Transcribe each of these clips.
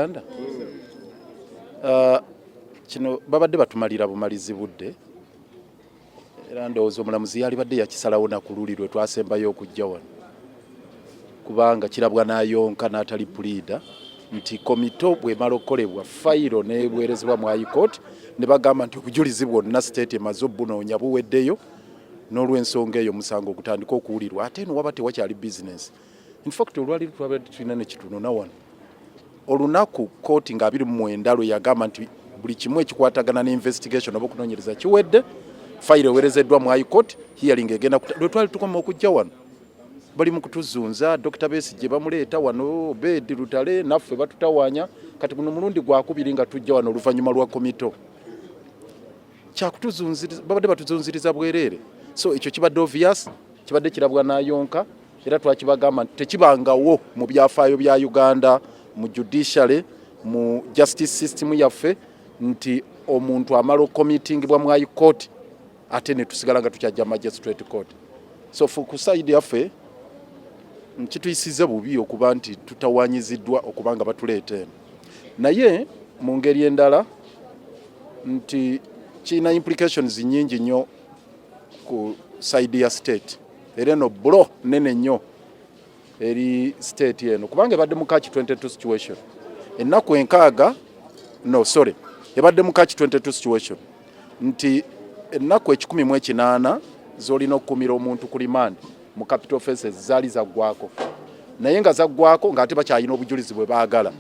Uganda. Kino babadde batumalira bumalizi budde. Era ndowooza omulamuzi yali badde yakisalawo nakululirwe twasembayo okujja wano. Kubanga kirabwa n'ayonka n'atali puliida nti komito bw'emala okukolebwa fayiro n'ebuweerezebwa mu High Court ne bagamba nti obujulizi bwonna state emaze obbunoonya buweddeyo n'olw'ensonga eyo musango ogutandika okuwulirwa ate eno waba tewakyali business. In fact olwaliro twabadde tulina ne kitunona wano olunaku kooti nga 29 lwe yagamba nti buli kimu ekikwatagana n'investigation oba okunoonyereza kiwedde fayiro eweerezeddwa mu High Court hearing egenda lwe twali tukoma okujja wano bali mu kutuzunza Dr. Besigye bamuleeta wano Bedi Lutale naffe batutawanya kati guno mulundi gwakubiri nga tujja wano oluvannyuma lwa komito kyakutuzunziriza babadde batuzunziriza bwereere so ekyo kibadde obvious kibadde kirabwa n'ayonka era twakibagamba nti tekibangawo mu byafaayo bya Uganda mu judiciary mu justice system yaffe nti omuntu amala committingibwa mu High Court ate ne tusigala nga tukyajja magistrate court so ku side yaffe kituyisiza bubi okuba nti tutawanyiziddwa okubanga batuleeta eno naye mu ngeri endala nti kina implications nyingi nnyo ku side ya state era eno blo nene nnyo eri state eno kubanga ebadde mu catch 22 situation ennaku enkaaga ebadde mu catch 22 situation nti ennaku 18 zolina okukumira omuntu ku remand mu capital offences zaali zaggwako naye nga zaggwako ng'ate bakyalina obujulizi bwe baagala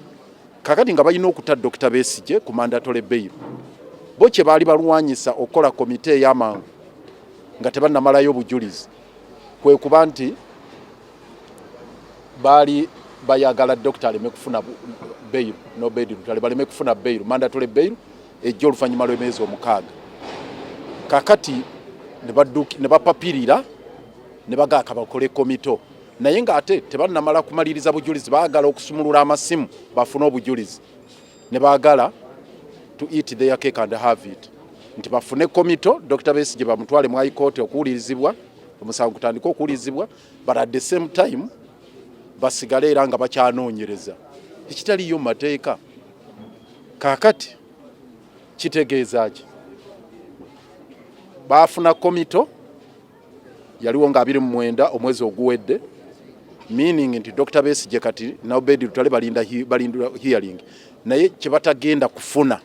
kakati nga balina okuta Dr. Besigye ku mandatory bail bo kye baali balwanyisa okukola komite ey'amangu nga tebannamalayo obujulizi kwe kuba nti baali bayagala Dr. aleme kufuna bail no Bedi Lutale baleme kufuna bail mandatory bail ejja oluvannyuma lw'emyezi 6 kakati ne bapapirira ne bagaaka bakole komito naye ng'ate tebannamala kumaliriza bujulizi baagala okusumulula amasimu bafune obujulizi ne baagala to eat their cake and have it nti bafune komito Dr. Besigye bamutwale mu High Court okuwulirizibwa omusango gutandika okuwulirizibwa but at the same time basigale era nga bakyanoonyereza ekitaliyo mu mateeka kakati kitegeeza ki baafuna komito yaliwo nga 29 omwezi oguwedde meaning nti Dr. Besigye kati na Bedi Lutale balinda hearing naye kye batagenda kufuna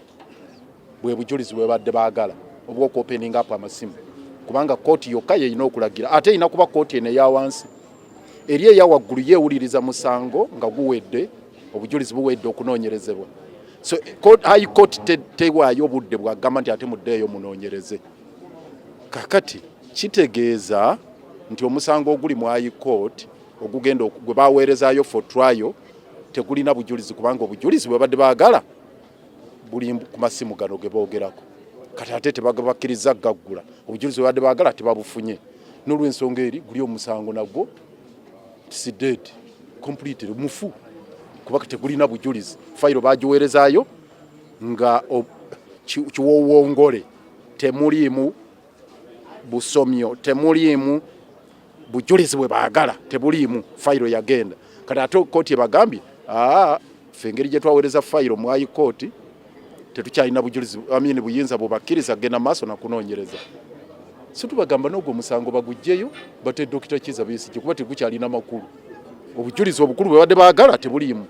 bwe bujulizi bwe badde baagala obw'oku opening up amasimu kubanga kooti yokka yeyina okulagira ate ina kuba kooti eno eya wansi eri eya waggulu yeewuliriza musango nga guwedde obujulizi buwedde okunoonyerezebwa so High Court tewaayo obudde bwagamba nti ate muddeeyo munoonyereze kakati kitegeeza nti omusango oguli mu High Court ogugenda gwe baweerezaayo for trial tegulina bujulizi kubanga obujulizi bwe badde baagala buli ku masimu gano ge boogerako kati ate tebagabakkiriza gaggula obujulizi bwe badde baagala tebabufunye n'olw'ensonga eri guli omusango nagwo si dead completely mufu kuba tegulina bujulizi fayiro bagiweerezaayo nga kiwowongole temuliimu busomyo temuliimu bujulizi bwe baagala tebuliimu fayiro yagenda kati ate kooti ebagambye ffe engeri gye twaweereza fayiro mu High Court tetukyalina bujulizi buyinza bubakkiriza genda maaso nakunoonyereza so tubagamba n'ogwo omusango bagugjeyo bate Dr. Kizza Besigye kuba tegukyalina makulu obujulizi obukulu bwe badde baagala tebuliimu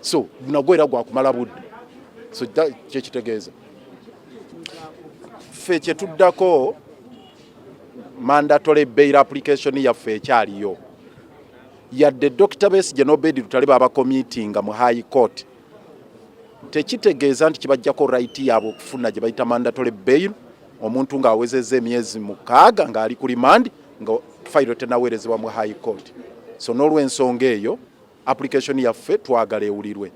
so nagwo era gwakumala budde so kyekitegeeza ffe kyetuddako mandatory bail application yaffe ekyaliyo yadde Dr. Besigye no Bedi Lutale baba committinga mu High Court tekitegeeza nti kibajjako right yaabwe okufuna gye bayita mandatory bail omuntu ng'awezezza emyezi 6 ng'ali ku remand nga fayiro tenaweerezebwa mu High Court so n'olw'ensonga eyo application yaffe twagala ewulirwe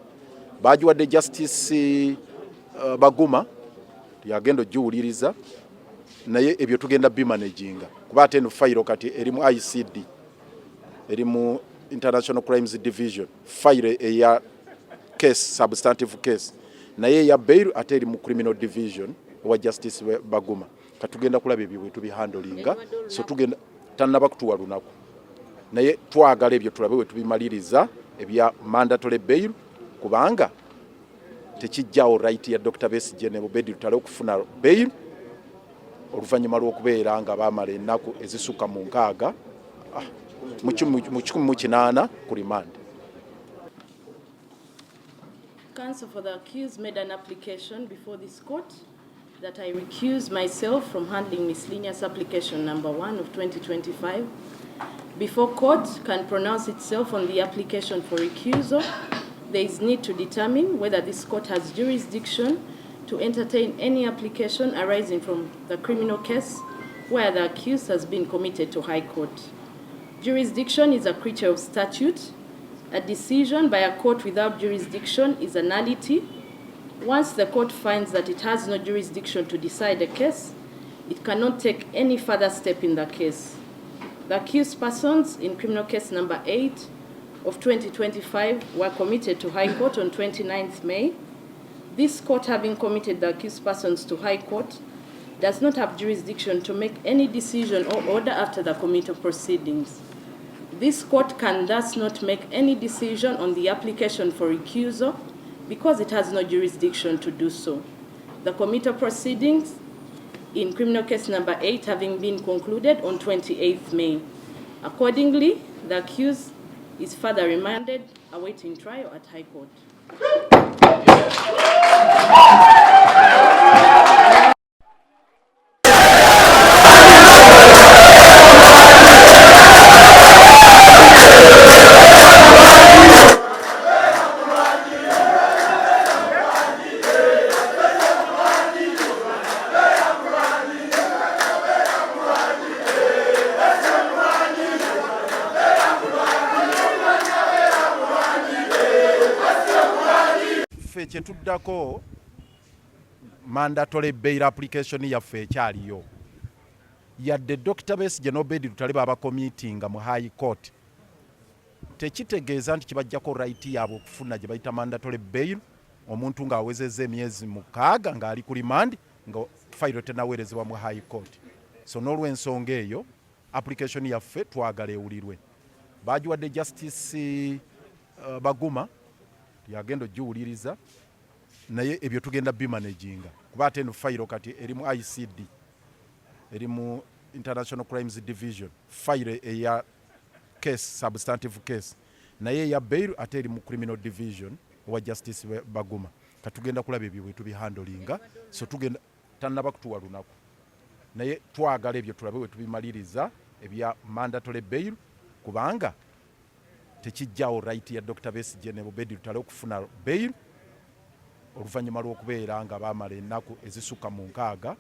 bagiwadde Justice Baguma yagenda ogiwuliriza naye ebyo tugenda bimanaginga kuba ate eno fayiro kati eri mu ICD eri mu International Crimes Division fayiro eya case substantive case naye ya bail ate eri mu Criminal Division wa Justice Baguma katugenda kulaba ebyo bwe tubihandolinga so tugenda tannaba kutuwa lunaku naye twagala ebyo tulabe we tubimaliriza ebya mandatory bail kubanga tekijjawo right ya Dr. Besigye ne Obedi Lutale okufuna bail oluvannyuma lw'okubeera nga baamala ennaku ezisukka mu 6 mu 18 ku remand. Counsel for the accused made an application before this court that I recuse myself from handling miscellaneous application number 1 of 2025. Before court can pronounce itself on the application for recusal, there is need to determine whether this court has jurisdiction to entertain any application arising from the criminal case where the accused has been committed to High Court. Jurisdiction is a creature of statute. A decision by a court without jurisdiction is a nullity. Once the court finds that it has no jurisdiction to decide a case, it cannot take any further step in the case. The accused persons in criminal case number 8 of 2025 were committed to High Court on 29th May. This court, having committed the accused persons to High Court, does not have jurisdiction to make any decision or order after the committal proceedings. This court can thus not make any decision on the application for recusal because it has no jurisdiction to do so. The committal proceedings in criminal case number 8 having been concluded on 28th May. Accordingly, the accused is further remanded awaiting trial at High Court. Kyetuddako mandatory bail application yaffe ekyaliyo yadde Dr. Besigye n'Obedi Lutale baba committing mu High Court tekitegeeza nti kibajjako right yaabwe okufuna gye bayita mandatory bail omuntu ng'awezezza emyezi 6 ng'ali ku remand nga fayiro tenaweerezebwa mu High Court. So n'olw'ensonga eyo application yaffe twagala ewulirwe. Bagiwadde Justice Baguma yagenda ogiwuliriza naye ebyo tugenda bimanaginga kuba ate eno fayiro kati eri mu ICD eri mu International Crimes Division fayiro eya case substantive case naye eya bail ate eri mu Criminal Division wa Justice Baguma. Katugenda kulaba ebyo bwe tubihandolinga so tugenda tannaba kutuwa lunaku naye twagala ebyo tulabe we tubimaliriza ebya mandatory bail kubanga tekijjawo right ya Dr. Besigye ne Obedi Lutale okufuna bail oluvannyuma lw'okubeera nga baamala ennaku ezisukka mu 6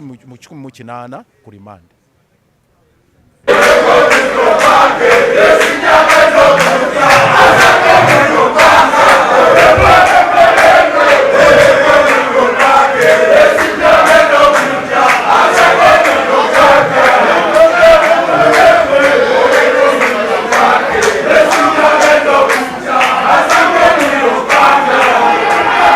mu 18 ku remand.